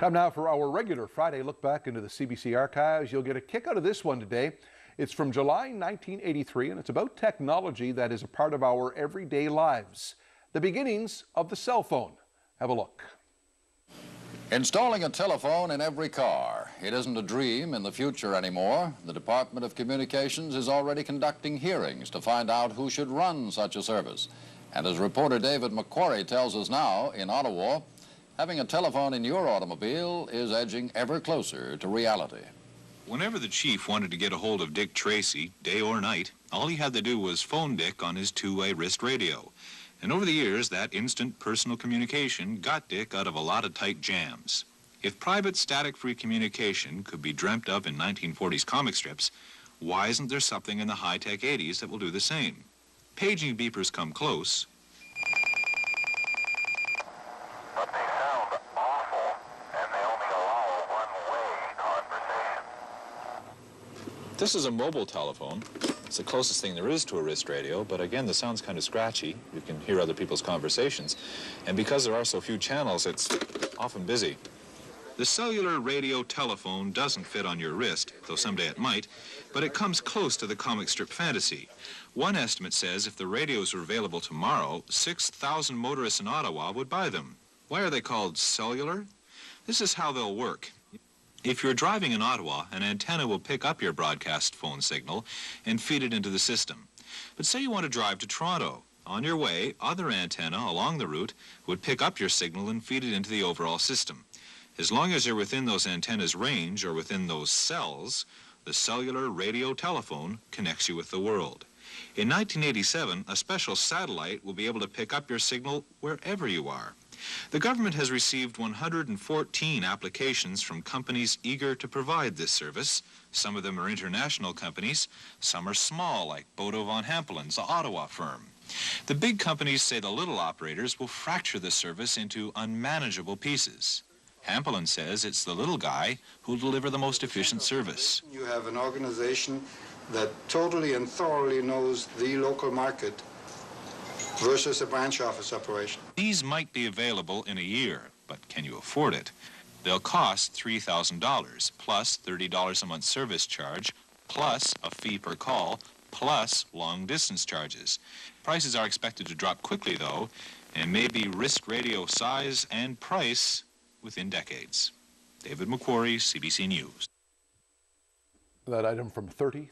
Time now for our regular Friday look back into the CBC archives. You'll get a kick out of this one today. It's from July 1983, and it's about technology that is a part of our everyday lives. The beginnings of the cell phone. Have a look. Installing a telephone in every car. It isn't a dream in the future anymore. The Department of Communications is already conducting hearings to find out who should run such a service. And as reporter David McQuarrie tells us now, in Ottawa, having a telephone in your automobile is edging ever closer to reality. Whenever the chief wanted to get a hold of Dick Tracy, day or night, all he had to do was phone Dick on his two-way wrist radio. And over the years, that instant personal communication got Dick out of a lot of tight jams. If private static-free communication could be dreamt of in 1940s comic strips, why isn't there something in the high-tech 80s that will do the same? Paging beepers come close. But they sound awful, and they only allow one-way conversation. This is a mobile telephone. It's the closest thing there is to a wrist radio, but again, the sound's kind of scratchy. You can hear other people's conversations. And because there are so few channels, it's often busy. The cellular radio telephone doesn't fit on your wrist, though someday it might, but it comes close to the comic strip fantasy. One estimate says if the radios were available tomorrow, 6,000 motorists in Ottawa would buy them. Why are they called cellular? This is how they'll work. If you're driving in Ottawa, an antenna will pick up your broadcast phone signal and feed it into the system. But say you want to drive to Toronto. On your way, other antenna along the route would pick up your signal and feed it into the overall system. As long as you're within those antennas' range or within those cells, the cellular radio telephone connects you with the world. In 1987, a special satellite will be able to pick up your signal wherever you are. The government has received 114 applications from companies eager to provide this service. Some of them are international companies, some are small, like Bodo von Hampelen's, the Ottawa firm. The big companies say the little operators will fracture the service into unmanageable pieces. Hampelen says it's the little guy who'll deliver the most efficient service. You have an organization that totally and thoroughly knows the local market versus a branch office operation. These might be available in a year, but can you afford it? They'll cost $3,000, plus $30 a month service charge, plus a fee per call, plus long-distance charges. Prices are expected to drop quickly, though, and may be wrist radio size and price within decades. David McQuarrie, CBC News. That item from 30.